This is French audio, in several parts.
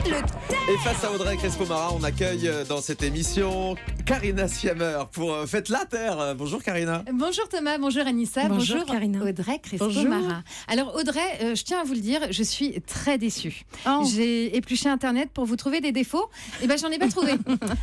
Le thème. Et face à Audrey Crespo-Mara, on accueille dans cette émission Karina Siamer pour Faites la Terre. Bonjour Karina. Bonjour Thomas, bonjour Anissa, bonjour Karina. Audrey Crespo-Mara. Alors Audrey, je tiens à vous le dire, je suis très déçue. Oh. J'ai épluché Internet pour vous trouver des défauts. Et ben j'en ai pas trouvé.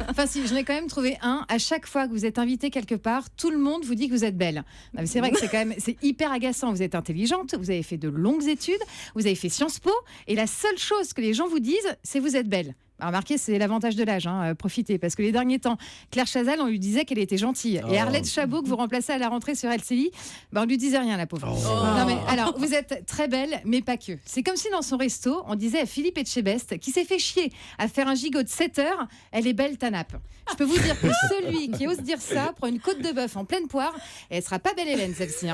Enfin si, j'en ai quand même trouvé un. À chaque fois que vous êtes invité quelque part, tout le monde vous dit que vous êtes belle. Non, mais c'est vrai que c'est hyper agaçant. Vous êtes intelligente, vous avez fait de longues études, vous avez fait Sciences Po, et la seule chose que les gens vous disent, c'est vous êtes belle. Remarquez, c'est l'avantage de l'âge, profitez, parce que les derniers temps, Claire Chazal, on lui disait qu'elle était gentille. Et Arlette Chabot, que vous remplacez à la rentrée sur LCI, on lui disait rien, la pauvre. Non, mais alors, vous êtes très belle, mais pas que. C'est comme si dans son resto, on disait à Philippe Etchebest, qui s'est fait chier à faire un gigot de 7 heures, elle est belle ta nappe. Je peux vous dire que celui qui ose dire ça prend une côte de bœuf en pleine poire, et elle sera pas belle Hélène, celle-ci.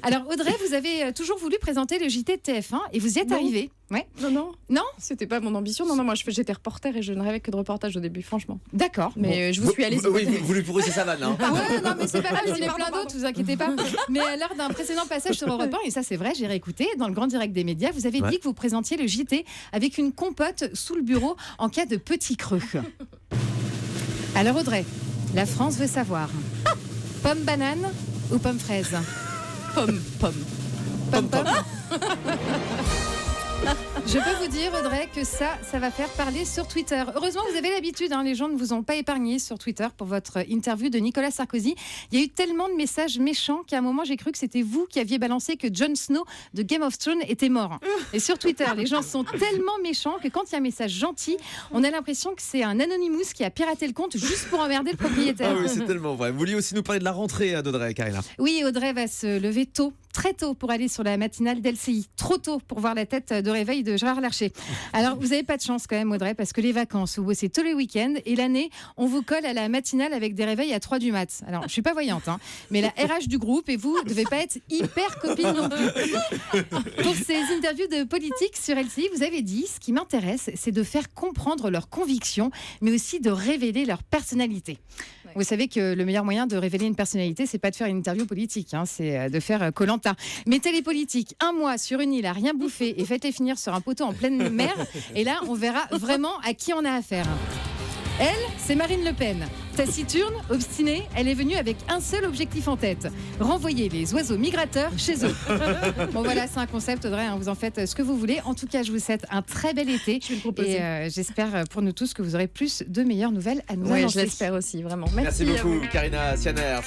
Alors, Audrey, vous avez toujours voulu présenter le JT de TF1, et vous y êtes arrivée. Ouais. Non, c'était pas mon ambition. Non, moi j'étais reporter et je ne rêvais que de reportage au début, franchement. D'accord. Mais je vous suis, allez-y. Oui, vous lui pourrissez sa vanne. Hein. Ouais, non, mais c'est pas grave, j'en ai plein d'autres, vous inquiétez pas. Mais lors d'un précédent passage sur Europe 1, et ça c'est vrai, j'ai réécouté, dans le grand direct des médias, vous avez dit que vous présentiez le JT avec une compote sous le bureau en cas de petit creux. Alors Audrey, la France veut savoir, pomme banane ou pomme fraise? Pomme. Pomme. Je peux vous dire, Audrey, que ça va faire parler sur Twitter. Heureusement, vous avez l'habitude, les gens ne vous ont pas épargné sur Twitter pour votre interview de Nicolas Sarkozy. Il y a eu tellement de messages méchants qu'à un moment, j'ai cru que c'était vous qui aviez balancé que Jon Snow de Game of Thrones était mort. Et sur Twitter, les gens sont tellement méchants que quand il y a un message gentil, on a l'impression que c'est un Anonymous qui a piraté le compte juste pour emmerder le propriétaire. Ah oui, c'est tellement vrai. Vous vouliez aussi nous parler de la rentrée d'Audrey, Karina. Oui, Audrey va se lever tôt. Très tôt pour aller sur la matinale d'LCI. Trop tôt pour voir la tête de réveil de Gérard Larcher. Alors, vous n'avez pas de chance quand même, Audrey, parce que les vacances, vous bossez tous les week-ends et l'année, on vous colle à la matinale avec des réveils à 3 du mat. Alors, je ne suis pas voyante, mais la RH du groupe et vous ne devez pas être hyper copines non plus. Pour ces interviews de politique sur LCI, vous avez dit, ce qui m'intéresse, c'est de faire comprendre leurs convictions, mais aussi de révéler leur personnalité. Ouais. Vous savez que le meilleur moyen de révéler une personnalité, c'est pas de faire une interview politique, c'est de faire Koh-Lanta. Mettez les politiques un mois sur une île à rien bouffer et faites-les finir sur un poteau en pleine mer. Et là, on verra vraiment à qui on a affaire. Elle, c'est Marine Le Pen. Taciturne, obstinée, elle est venue avec un seul objectif en tête, renvoyer les oiseaux migrateurs chez eux. Bon voilà, c'est un concept, Audrey, vous en faites ce que vous voulez. En tout cas, je vous souhaite un très bel été. Je vais le proposer. Et j'espère pour nous tous que vous aurez plus de meilleures nouvelles à nous annoncer. Je l'espère aussi, vraiment. Merci beaucoup, Karina Siamer.